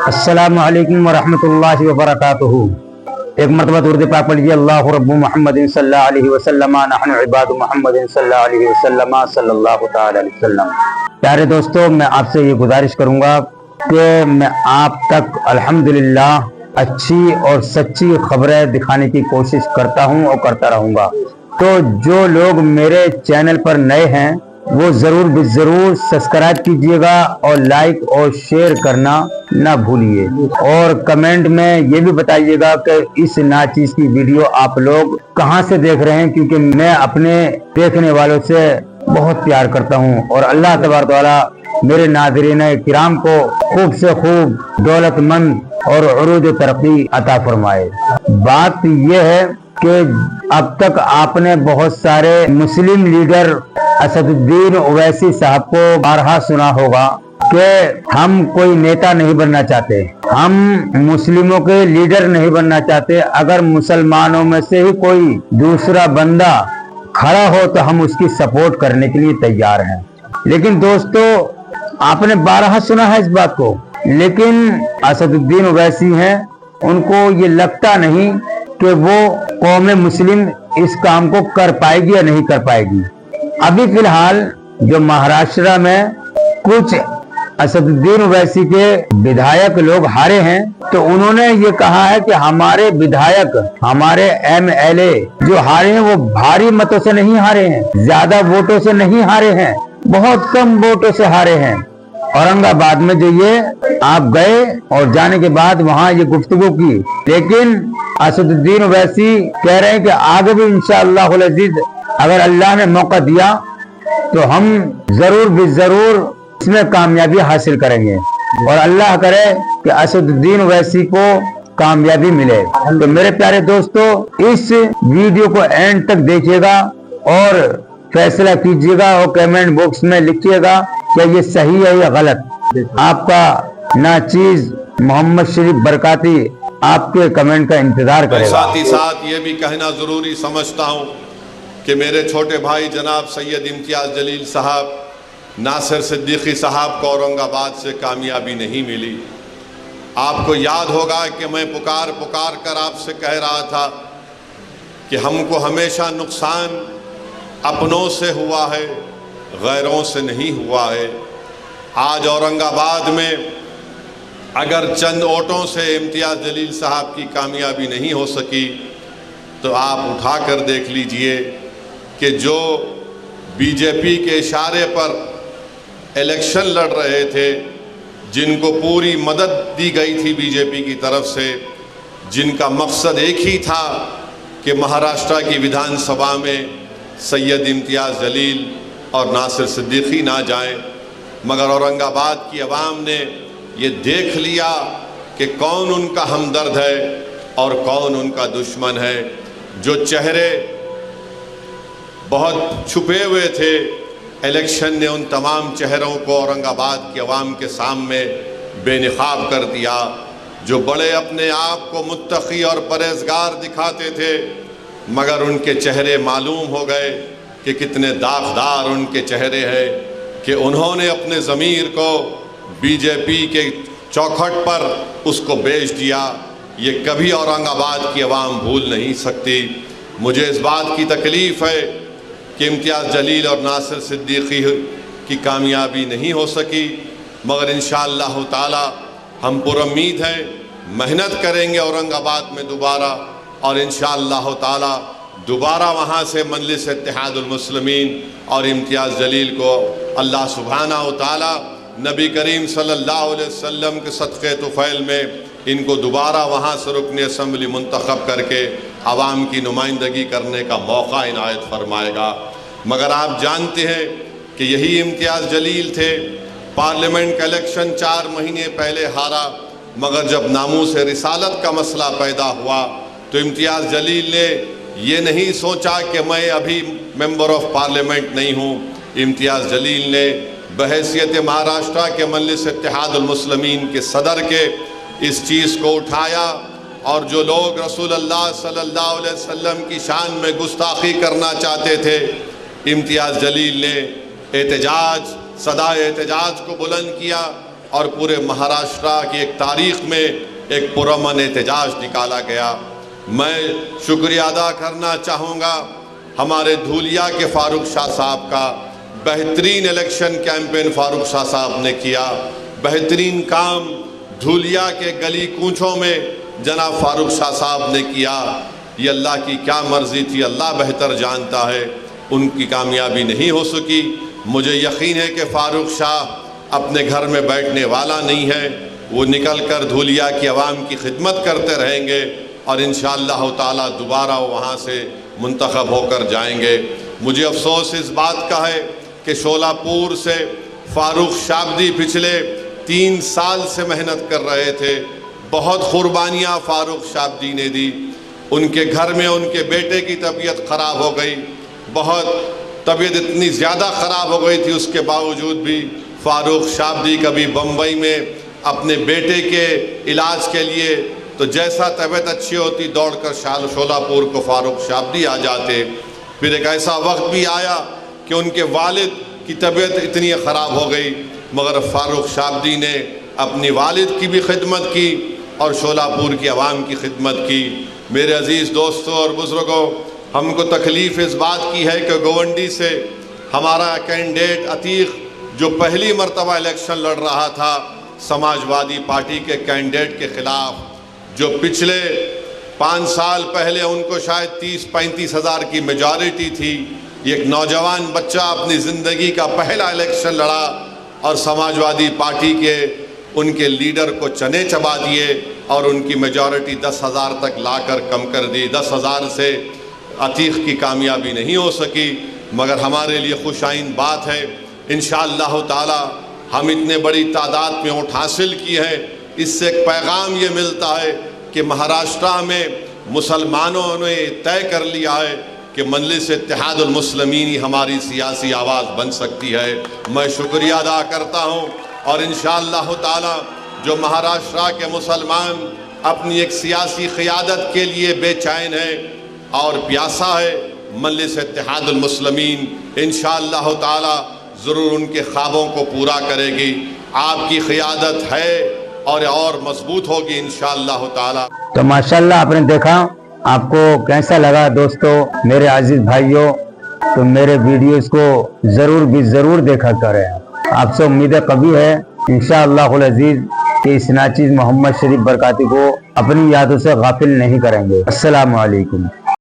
अस्सलामु अलैकुम वरहमतुल्लाहि वबरकातुहू। एक मरतबा दुरूद पाक पढ़ लीजिए। अल्लाहु रब्बु मुहम्मदिन सल्लल्लाहु अलैहि वसल्लम नहनु इबादु मुहम्मदिन सल्लल्लाहु अलैहि वसल्लम सल्लल्लाहु तआला अलैहि वसल्लम। प्यारे दोस्तों, मैं आपसे ये गुजारिश करूंगा कि मैं आप तक अल्हम्दुलिल्लाह अच्छी और सच्ची खबरें दिखाने की कोशिश करता हूं और करता रहूंगा। तो जो लोग मेरे चैनल पर नए हैं वो जरूर सब्सक्राइब कीजिएगा और लाइक और शेयर करना ना भूलिए, और कमेंट में ये भी बताइएगा कि इस नाचीज की वीडियो आप लोग कहां से देख रहे हैं, क्योंकि मैं अपने देखने वालों से बहुत प्यार करता हूं और अल्लाह तबारक तआला मेरे नाज़रीन किराम को खूब से खूब दौलतमंद और उरूज तरक्की अता फरमाए। बात यह है कि अब तक आपने बहुत सारे मुस्लिम लीडर असदुद्दीन ओवैसी साहब को बारहा सुना होगा कि हम कोई नेता नहीं बनना चाहते, हम मुस्लिमों के लीडर नहीं बनना चाहते। अगर मुसलमानों में से ही कोई दूसरा बंदा खड़ा हो तो हम उसकी सपोर्ट करने के लिए तैयार हैं। लेकिन दोस्तों, आपने बारहा सुना है इस बात को, लेकिन असदुद्दीन ओवैसी हैं, उनको ये लगता नहीं कि वो कौम मुस्लिम इस काम को कर पाएगी या नहीं कर पाएगी। अभी फिलहाल जो महाराष्ट्र में कुछ असदुद्दीन ओवैसी के विधायक लोग हारे हैं, तो उन्होंने ये कहा है कि हमारे विधायक, हमारे एमएलए जो हारे हैं वो भारी मतों से नहीं हारे हैं, ज्यादा वोटों से नहीं हारे हैं, बहुत कम वोटों से हारे हैं। औरंगाबाद में जो ये आप गए और जाने के बाद वहाँ ये गुफ्तगू की, लेकिन असदुद्दीन ओवैसी कह रहे हैं कि आगे भी इंशाअल्लाहुल अज़ीज़ अगर अल्लाह ने मौका दिया तो हम जरूर इसमें कामयाबी हासिल करेंगे, और अल्लाह करे कि असदुद्दीन ओवैसी को कामयाबी मिले। तो मेरे प्यारे दोस्तों, इस वीडियो को एंड तक देखिएगा और फैसला कीजिएगा और कमेंट बॉक्स में लिखिएगा क्या ये सही है या गलत। आपका नाचीज मोहम्मद शरीफ बरकाती आपके कमेंट का इंतजार करेगा। साथ ही साथ ये भी कहना जरूरी समझता हूँ कि मेरे छोटे भाई जनाब सैयद इम्तियाज जलील साहब, नासिर सिद्दीकी साहब को औरंगाबाद से कामयाबी नहीं मिली। आपको याद होगा कि मैं पुकार कर आपसे कह रहा था कि हमको हमेशा नुकसान अपनों से हुआ है, गैरों से नहीं हुआ है। आज औरंगाबाद में अगर चंद वोटों से इम्तियाज जलील साहब की कामयाबी नहीं हो सकी, तो आप उठा कर देख लीजिए कि जो बीजेपी के इशारे पर इलेक्शन लड़ रहे थे, जिनको पूरी मदद दी गई थी बीजेपी की तरफ से, जिनका मकसद एक ही था कि महाराष्ट्र की विधानसभा में सैयद इम्तियाज जलील और नासिर सिद्दीकी ना जाएं, मगर औरंगाबाद की आवाम ने ये देख लिया कि कौन उनका हमदर्द है और कौन उनका दुश्मन है। जो चेहरे बहुत छुपे हुए थे, इलेक्शन ने उन तमाम चेहरों को औरंगाबाद की आवाम के सामने बेनकाब कर दिया। जो बड़े अपने आप को मुत्तकी और परहेजगार दिखाते थे, मगर उनके चेहरे मालूम हो गए कि कितने दागदार उनके चेहरे हैं, कि उन्होंने अपने ज़मीर को बीजेपी के चौखट पर उसको बेच दिया। ये कभी औरंगाबाद की आवाम भूल नहीं सकती। मुझे इस बात की तकलीफ़ है कि इम्तियाज़ जलील और नासिर सिद्दीकी की कामयाबी नहीं हो सकी, मगर इंशाअल्लाह ताला हम पुरुम्मीद हैं, मेहनत करेंगे औरंगाबाद में दोबारा, और इंशाअल्लाह ताला दोबारा वहाँ से मजलिस इत्तेहादुल मुस्लिमीन और इम्तियाज़ जलील को अल्लाह सुब्हानहू ताला नबी करीम सल्लल्लाहु अलैहि वसल्लम के सदक़े तुफ़ैल में इनको दोबारा वहाँ से रुकन असम्बली मुंतखब करके आवाम की नुमाइंदगी करने का मौका इनायत फरमाएगा। मगर आप जानते हैं कि यही इम्तियाज़ जलील थे, पार्लियामेंट का इलेक्शन 4 महीने पहले हारा, मगर जब नामूस रिसालत का मसला पैदा हुआ तो इम्तियाज़ जलील ने ये नहीं सोचा कि मैं अभी मेंबर ऑफ पार्लियामेंट नहीं हूँ। इम्तियाज़ जलील ने बहैसियत महाराष्ट्र के मजलिस इत्तेहादुल मुस्लिमीन के सदर के इस चीज़ को उठाया, और जो लोग रसूलुल्लाह सल्लल्लाहु अलैहि वसल्लम की शान में गुस्ताखी करना चाहते थे, इम्तियाज़ जलील ने एहतजाज, सदा एहतजाज को बुलंद किया اور پورے مہاراشٹرا کی ایک تاریخ میں ایک پرامن احتجاج نکالا گیا۔ میں شکریہ ادا کرنا چاہوں گا ہمارے دھولیا کے فاروق شاہ صاحب کا۔ بہترین الیکشن کیمپین فاروق شاہ صاحب نے کیا، بہترین کام دھولیا کے گلی کوچوں میں جناب فاروق شاہ صاحب نے کیا۔ یہ اللہ کی کیا مرضی تھی، اللہ بہتر جانتا ہے، ان کی کامیابی نہیں ہو سکی۔ مجھے یقین ہے کہ فاروق شاہ اپنے گھر میں بیٹھنے والا نہیں ہے، وہ نکل کر دھولیا کی عوام کی خدمت کرتے رہیں گے اور انشاءاللہ تعالی دوبارہ وہاں سے منتخب ہو کر جائیں گے۔ مجھے افسوس اس بات کا ہے کہ شولہ پور سے فاروق شابدی پچھلے 3 سال سے محنت کر رہے تھے، بہت قربانیاں فاروق شابدی نے دی۔ ان کے گھر میں ان کے بیٹے کی طبیعت خراب ہو گئی، بہت طبیعت اتنی زیادہ خراب ہو گئی تھی، اس کے باوجود بھی فاروق شابدی کبھی بمبئی میں اپنے بیٹے کے علاج کے لیے تو جیسا طبیعت اچھی ہوتی دوڑ کر شولہ پور کو فاروق شابدی آ جاتے۔ پھر ایک ایسا وقت بھی آیا کہ ان کے والد کی طبیعت اتنی خراب ہو گئی، مگر فاروق شابدی نے اپنی والد کی بھی خدمت کی اور شولہ پور کی عوام کی خدمت کی۔ میرے عزیز دوستوں اور بزرگوں، ہم کو تکلیف اس بات کی ہے کہ گونڈی سے ہمارا کینڈیڈیٹ عتیق جو پہلی مرتبہ الیکشن لڑ رہا تھا سماج وادی پارٹی کے کینڈیڈیٹ کے خلاف، جو پچھلے 5 سال پہلے ان کو شاید 30-35 ہزار کی میجارٹی تھی، ایک نوجوان بچہ اپنی زندگی کا پہلا الیکشن لڑا اور سماج وادی پارٹی کے ان کے لیڈر کو چنے چبا دیے اور ان کی میجارٹی 10,000 تک لا کر کم کر دی۔ 10,000 سے عتیق کی کامیابی نہیں ہو سکی، مگر ہمارے لیے خوش آئند بات ہے انشاءاللہ تعالی ہم اتنے بڑی تعداد میں ووٹ حاصل کی ہے۔ اس سے ایک پیغام یہ ملتا ہے کہ مہاراشٹرا میں مسلمانوں نے طے کر لیا ہے کہ مجلس اتحاد المسلمین ہی ہماری سیاسی آواز بن سکتی ہے۔ میں شکریہ ادا کرتا ہوں اور انشاءاللہ تعالی جو مہاراشٹرا کے مسلمان اپنی ایک سیاسی قیادت کے لیے بے چین ہے اور پیاسا ہے، مجلس اتحاد المسلمین انشاءاللہ تعالی ضرور ان کے خوابوں کو پورا کرے گی۔ آپ کی قیادت ہے اور مضبوط ہوگی انشاءاللہ تعالی۔ تو ماشاءاللہ آپ نے دیکھا، آپ کو کیسا لگا دوستو میرے عزیز بھائیوں؟ تو میرے ویڈیوز کو ضرور دیکھا کریں۔ آپ سے امید قوی ہے انشاءاللہ العزیز کہ اس ناچیز محمد شریف برکاتی کو اپنی یادوں سے غافل نہیں کریں گے۔ السلام علیکم۔